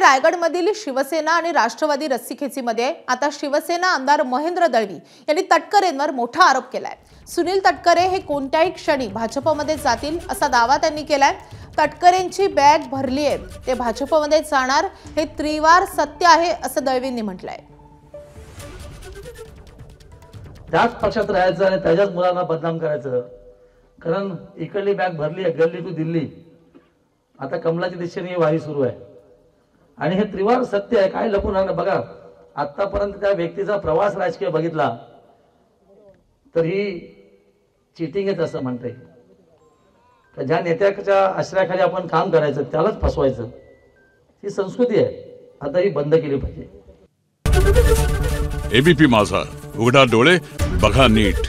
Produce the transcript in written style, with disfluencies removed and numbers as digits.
रायगडमधील शिवसेना आणि राष्ट्रवादी रस्सीखेचीमध्ये आता शिवसेना आमदार महेंद्र दळवी यांनी तटकरेंवर मोठा आरोप केलाय। सुनील तटकरे हे कोणत्याही क्षणी भाजपमध्ये जातील असा दावा त्यांनी केलाय। तटकरेंची बॅग भरली आहे, ते भाजपमध्ये जाणार हे त्रिवार सत्य आहे असं दळवींनी म्हटलंय। त्याच पक्षात राहायचं आणि त्याच्याच मुलांना बदनाम करायचं, कारण इकडली बॅग भरली आहे, गल्ली टू दिल्ली। आता कमलाच्या दिशेने ही वारी सुरू आहे आणि हे त्रिवार सत्य आहे। काय लपून राहणं? बघा, आतापर्यंत त्या व्यक्तीचा प्रवास राजकीय बघितला तर ही चिटिंग आहे असं म्हणता येईल। तर ज्या नेत्याच्या आश्रयाखाली आपण काम करायचं त्यालाच फसवायचं, ही संस्कृती आहे, आता ही बंद केली पाहिजे। एबीपी माझा, उघडा डोळे बघा नीट।